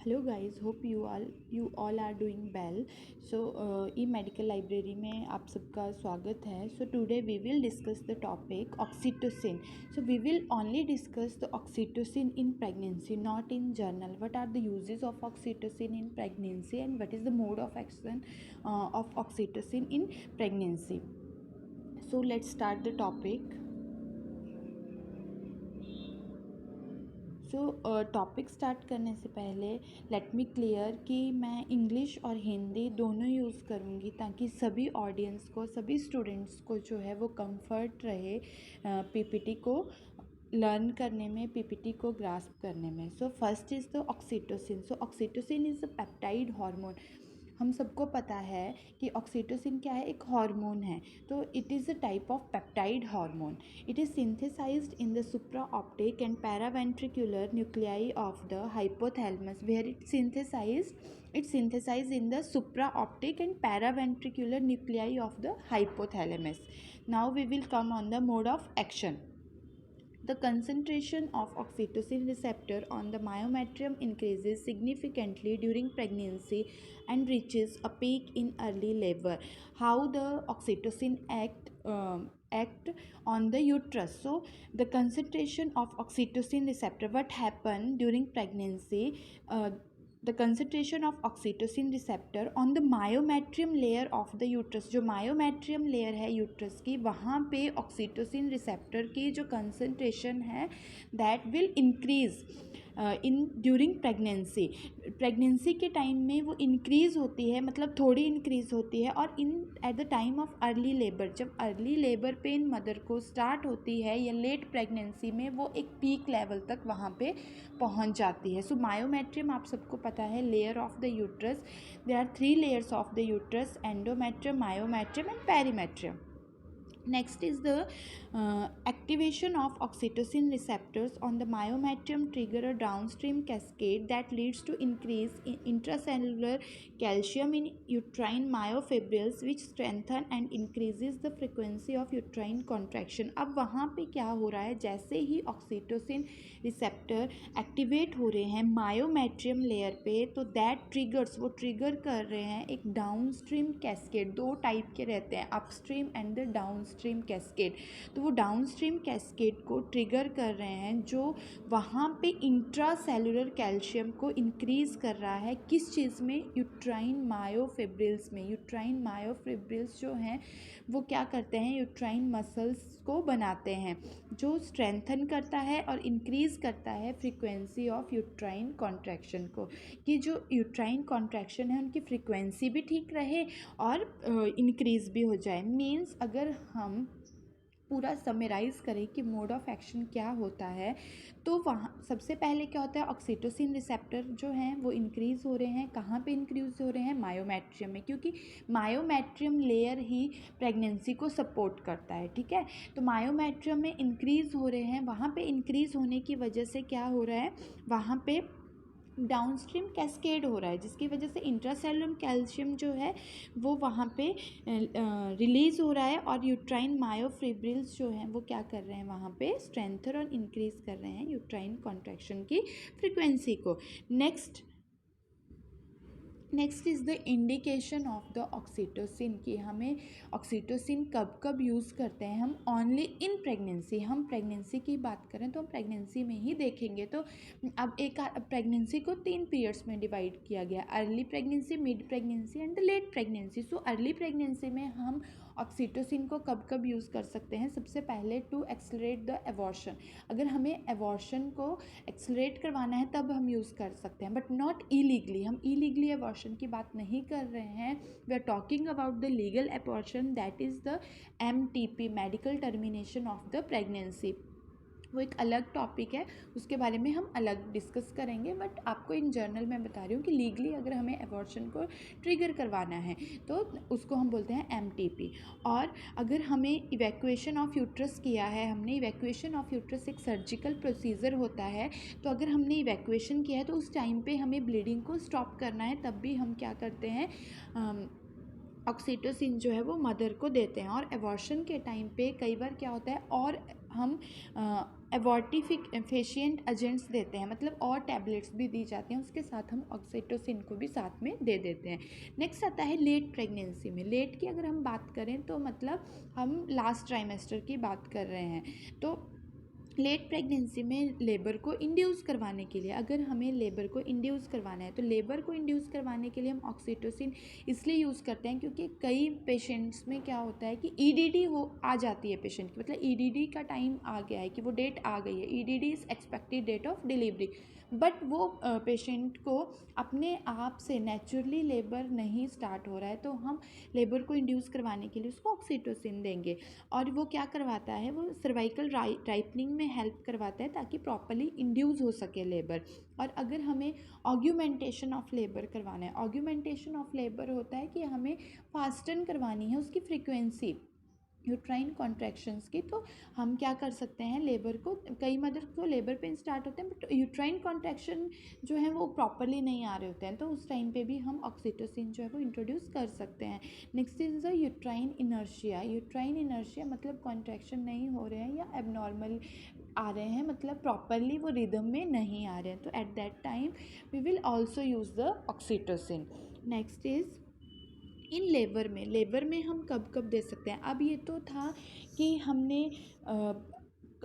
Hello guys, hope you all are doing well. So E medical library में आप सबका स्वागत है। So today we will discuss the topic oxytocin. So we will only discuss the oxytocin in pregnancy, not in general. What are the uses of oxytocin in pregnancy and what is the mode of action of oxytocin in pregnancy. So let's start the topic. Topic start करने से पहले let me clear कि मैं English और हिंदी दोनों use करूँगी ताकि सभी ऑडियंस को, सभी स्टूडेंट्स को जो है वो कंफर्ट रहे पीपीटी को लर्न करने में, पीपीटी को ग्रास्प करने में. So first is the oxytocin. So oxytocin is a peptide hormone. हम सबको पता है कि ऑक्सीटोसिन क्या है, एक हार्मोन है. तो it is a type of peptide hormone. It is synthesized in the supraoptic and paraventricular nuclei of the hypothalamus where it's synthesized in the supraoptic and paraventricular nuclei of the hypothalamus. Now we will come on the mode of action. The concentration of oxytocin receptor on the myometrium increases significantly during pregnancy and reaches a peak in early labor. How the oxytocin act on the uterus? So the concentration of oxytocin receptor, what happen during pregnancy, the concentration of oxytocin receptor on the myometrium layer of the uterus. जो myometrium layer है uterus की, वहाँ पे oxytocin receptor की जो concentration है that will increase in during pregnancy के time में वो इंक्रीज़ होती है, मतलब थोड़ी इंक्रीज़ होती है. और in at the time of early labour, जब अर्ली लेबर पेन मदर को स्टार्ट होती है या लेट प्रेगनेंसी में, वो एक पीक लेवल तक वहाँ पे पहुँच जाती है. सो मायोमेट्रियम आप सबको पता है, layer of the uterus. There are 3 layers of the uterus: endometrium, myometrium and perimetrium. Next is the activation of oxytocin receptors on the myometrium trigger a downstream cascade that leads to increase in intracellular calcium in uterine myofibrils, which strengthen and increases the frequency of uterine contraction. अब वहाँ पे क्या हो रहा है, जैसे ही oxytocin receptor activate हो रहे हैं मायोमेट्रियम लेयर पे, तो दैट ट्रिगर्स, वो ट्रिगर कर रहे हैं एक डाउनस्ट्रीम कैस्केड. 2 टाइप के रहते हैं, upstream and the downstream cascade. तो वो डाउनस्ट्रीम कैस्केड को ट्रिगर कर रहे हैं जो वहाँ पे इंट्रासेलुलर कैल्शियम को इंक्रीज़ कर रहा है. किस चीज़ में? यूट्राइन मायोफिब्रिल्स में. यूट्राइन मायोफिब्रिल्स जो हैं वो क्या करते हैं, यूट्राइन मसल्स को बनाते हैं, जो स्ट्रेंथन करता है और इंक्रीज़ करता है फ्रीक्वेंसी ऑफ यूट्राइन कॉन्ट्रैक्शन को, कि जो यूट्राइन कॉन्ट्रैक्शन है उनकी फ्रीक्वेंसी भी ठीक रहे और इंक्रीज़ भी हो जाए. मीन्स अगर हम पूरा समराइज़ करें कि मोड ऑफ एक्शन क्या होता है, तो वहाँ सबसे पहले क्या होता है, ऑक्सीटोसिन रिसेप्टर जो हैं वो इंक्रीज़ हो रहे हैं. कहाँ पे इंक्रीज़ हो रहे हैं? मायोमेट्रियम में, क्योंकि मायोमेट्रियम लेयर ही प्रेगनेंसी को सपोर्ट करता है. ठीक है, तो मायोमेट्रियम में इंक्रीज़ हो रहे हैं. वहाँ पे इंक्रीज़ होने की वजह से क्या हो रहा है, वहाँ पे डाउनस्ट्रीम कैस्केड हो रहा है, जिसकी वजह से इंट्रासेलुलर कैल्शियम जो है वो वहाँ पे रिलीज़ हो रहा है और यूट्राइन मायोफिब्रिल्स जो हैं वो क्या कर रहे हैं, वहाँ पे स्ट्रेंथन और इंक्रीज़ कर रहे हैं यूट्राइन कॉन्ट्रैक्शन की फ्रीक्वेंसी को. Next is the indication of the oxytocin, कि हमें ऑक्सीटोसिन कब कब यूज़ करते हैं. हम ओनली इन प्रेगनेंसी, हम प्रेगनेंसी की बात करें तो हम प्रेगनेंसी में ही देखेंगे. तो अब एक प्रेगनेंसी को 3 पीरियड्स में डिवाइड किया गया: early pregnancy, mid pregnancy and the late pregnancy. So early pregnancy में हम ऑक्सीटोसिन को कब कब यूज़ कर सकते हैं? सबसे पहले टू एक्सलरेट द एबॉर्शन. अगर हमें एबॉर्शन को एक्सलरेट करवाना है तब हम यूज़ कर सकते हैं, बट नॉट इलीगली. हम इलीगली एबॉर्शन की बात नहीं कर रहे हैं. We are talking about the legal abortion, that is the MTP, medical termination of the pregnancy. वो एक अलग टॉपिक है, उसके बारे में हम अलग डिस्कस करेंगे. बट आपको इन जर्नल में बता रही हूँ कि लीगली अगर हमें एबॉर्शन को ट्रिगर करवाना है तो उसको हम बोलते हैं MTP. और अगर हमें इवैक्यूएशन ऑफ यूट्रस किया है, हमने इवैक्यूएशन ऑफ यूट्रस एक सर्जिकल प्रोसीजर होता है, तो अगर हमने इवैक्यूएशन किया है तो उस टाइम पे हमें ब्लीडिंग को स्टॉप करना है, तब भी हम क्या करते हैं, ऑक्सीटोसिन जो है वो मदर को देते हैं. और एबॉर्शन के टाइम पे कई बार क्या होता है, और हम एबॉर्टिफिकेशिएंट एजेंट्स देते हैं, मतलब और टैबलेट्स भी दी जाती हैं, उसके साथ हम ऑक्सीटोसिन को भी साथ में दे देते हैं। नेक्स्ट आता है लेट प्रेगनेंसी में। लेट की अगर हम बात करें तो मतलब हम लास्ट ट्राइमेस्टर की बात कर रहे हैं। तो लेट प्रेगनेंसी में लेबर को इंड्यूस करवाने के लिए, अगर हमें लेबर को इंड्यूस करवाना है तो लेबर को इंड्यूस करवाने के लिए हम ऑक्सीटोसिन इसलिए यूज़ करते हैं क्योंकि कई पेशेंट्स में क्या होता है कि ईडीडी हो आ जाती है पेशेंट की, मतलब ईडीडी का टाइम आ गया है कि वो डेट आ गई है, EDD is expected date of delivery, but वो पेशेंट को अपने आप से नेचुरली लेबर नहीं स्टार्ट हो रहा है, तो हम लेबर को इंड्यूस करवाने के लिए उसको ऑक्सीटोसिन देंगे। और वो क्या करवाता है, वो सर्वाइकल राइपनिंग में हेल्प करवाता है ताकि प्रॉपरली इंड्यूस हो सके लेबर। और अगर हमें ऑग्यूमेंटेशन ऑफ लेबर करवाना है, ऑग्यूमेंटेशन ऑफ लेबर होता है कि हमें फास्टन करवानी है उसकी फ्रीक्वेंसी यूट्राइन कॉन्ट्रैक्शंस की, तो हम क्या कर सकते हैं, लेबर को, कई मदर को लेबर पेन स्टार्ट होते हैं बट यूट्राइन कॉन्ट्रैक्शन जो है वो प्रॉपरली नहीं आ रहे होते हैं, तो उस टाइम पे भी हम ऑक्सीटोसिन जो है वो इंट्रोड्यूस कर सकते हैं। Next is the uterine inertia. Uterine inertia मतलब कॉन्ट्रैक्शन नहीं हो रहे हैं या एबनॉर्मल आ रहे हैं, मतलब प्रॉपरली वो रिदम में नहीं आ रहे हैं, तो at that time we will also use the oxytocin. Next is in labour में हम कब कब दे सकते हैं। अब ये तो था कि हमने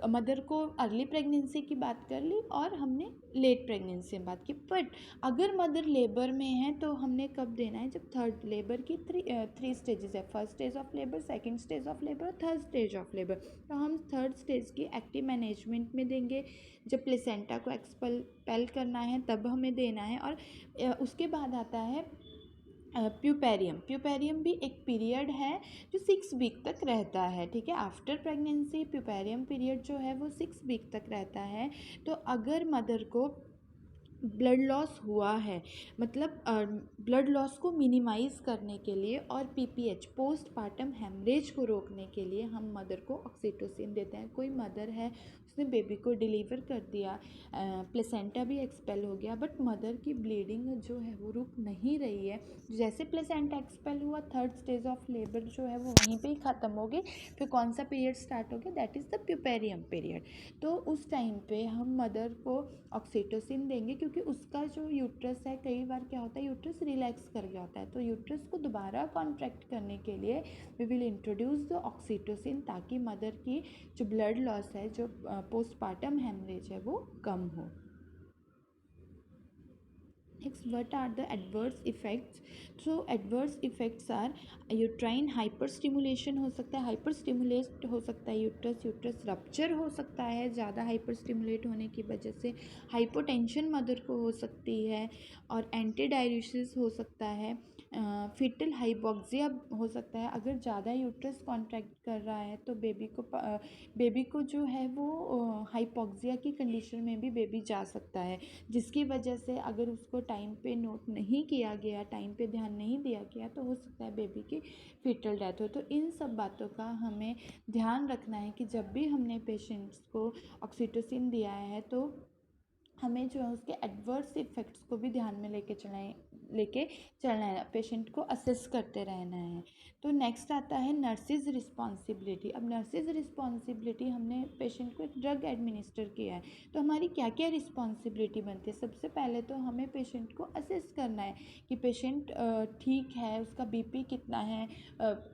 मदर को अर्ली प्रेगनेंसी की बात कर ली और हमने लेट प्रेगनेंसी में बात की, बट अगर मदर लेबर में है तो हमने कब देना है, जब थर्ड लेबर की थ्री स्टेजेस है, first stage of labour, second stage of labour और थर्ड स्टेज ऑफ लेबर, तो हम थर्ड स्टेज की एक्टिव मैनेजमेंट में देंगे। जब प्लेसेंटा को एक्सपेल करना है तब हमें देना है। और उसके बाद आता है प्यूपेरियम भी एक पीरियड है जो 6 वीक तक रहता है, ठीक है। आफ्टर प्रेगनेंसी प्यूपेरियम पीरियड जो है वो 6 वीक तक रहता है। तो अगर मदर को ब्लड लॉस हुआ है, मतलब ब्लड लॉस को मिनिमाइज़ करने के लिए और पीपीएच पोस्टपार्टम हेमरेज को रोकने के लिए हम मदर को ऑक्सीटोसिन देते हैं। कोई मदर है उसने बेबी को डिलीवर कर दिया, प्लेसेंटा भी एक्सपेल हो गया, बट मदर की ब्लीडिंग जो है वो रुक नहीं रही है, जैसे प्लेसेंटा एक्सपेल हुआ थर्ड स्टेज ऑफ लेबर जो है वो वहीं पे ही ख़त्म हो गई, फिर कौन सा पीरियड स्टार्ट हो गया, that is the puerperium period. तो उस टाइम पे हम मदर को ऑक्सीटोसिन देंगे क्योंकि उसका जो यूट्रस है, कई बार क्या होता है यूट्रस रिलैक्स कर गया होता है, तो यूट्रस को दोबारा कॉन्ट्रैक्ट करने के लिए we will introduce the oxytocin ताकि मदर की जो ब्लड लॉस है, जो पोस्टपार्टम हेमरेज है, वो कम हो। Next, what are the adverse effects? So adverse effects are uterine hyper stimulation हो सकता है, हाइपर स्टिमुलेट हो सकता है यूट्रस रप्चर हो सकता है ज़्यादा हाइपर स्टिमुलेट होने की वजह से, हाइपोटेंशन मदर को हो सकती है और एंटी डायलिसिस हो सकता है, फीटल हाइपोक्सिया हो सकता है। अगर ज़्यादा यूट्रस कॉन्ट्रैक्ट कर रहा है तो बेबी को जो है वो हाइपोक्सिया की कंडीशन में भी बेबी जा सकता है, जिसकी वजह से अगर उसको टाइम पे नोट नहीं किया गया, टाइम पे ध्यान नहीं दिया गया, तो हो सकता है बेबी की फीटल डेथ हो। तो इन सब बातों का हमें ध्यान रखना है कि जब भी हमने पेशेंट्स को ऑक्सीटोसिन दिया है तो हमें जो है उसके एडवर्स इफ़ेक्ट्स को भी ध्यान में लेके चलना है, पेशेंट को असेस करते रहना है। तो नेक्स्ट आता है नर्सिस रिस्पॉन्सिबिलिटी। अब नर्सिस रिस्पॉन्सिबिलिटी, हमने पेशेंट को एक ड्रग एडमिनिस्टर किया है तो हमारी क्या क्या रिस्पॉन्सिबिलिटी बनती है। सबसे पहले तो हमें पेशेंट को असेस करना है कि पेशेंट ठीक है, उसका बीपी कितना है।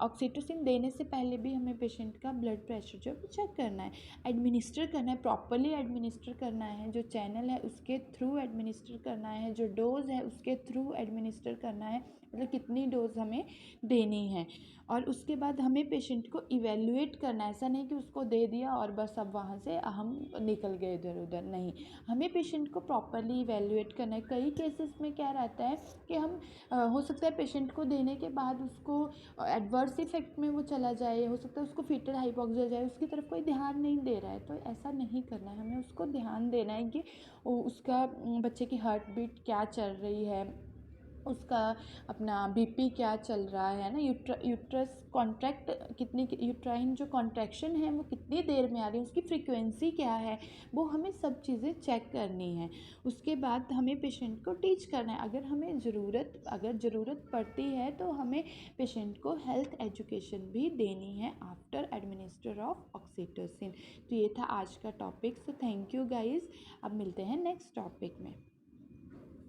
ऑक्सीटोसिन देने से पहले भी हमें पेशेंट का ब्लड प्रेशर जो है चेक करना है, एडमिनिस्टर करना है, प्रॉपरली एडमिनिस्टर करना है, जो चैनल है उसके थ्रू एडमिनिस्टर करना है, जो डोज है उसके थ्रू एडमिनिस्टर करना है, मतलब कितनी डोज हमें देनी है। और उसके बाद हमें पेशेंट को इवेल्युएट करना है, ऐसा नहीं कि उसको दे दिया और बस अब वहाँ से हम निकल गए इधर उधर, नहीं, हमें पेशेंट को प्रॉपरली इवेल्युएट करना है। कई केसेस में क्या रहता है कि हम हो सकता है पेशेंट को देने के बाद उसको एडवर्स इफेक्ट में वो चला जाए, हो सकता है उसको फीटल हाइपोक्सिया जाए, उसकी तरफ कोई ध्यान नहीं दे रहा है, तो ऐसा नहीं करना है, हमें उसको ध्यान देना है कि उसका बच्चे की हार्ट बीट क्या चल रही है, उसका अपना बीपी क्या चल रहा है ना, यूट्रस कॉन्ट्रैक्ट कितनी, यूट्राइन जो कॉन्ट्रैक्शन है वो कितनी देर में आ रही है, उसकी फ्रीक्वेंसी क्या है, वो हमें सब चीज़ें चेक करनी है। उसके बाद हमें पेशेंट को टीच करना है। अगर ज़रूरत पड़ती है तो हमें पेशेंट को हेल्थ एजुकेशन भी देनी है आफ्टर एडमिनिस्टर ऑफ ऑक्सीटोसिन। तो ये था आज का topic. So thank you guys. अब मिलते हैं नेक्स्ट टॉपिक में।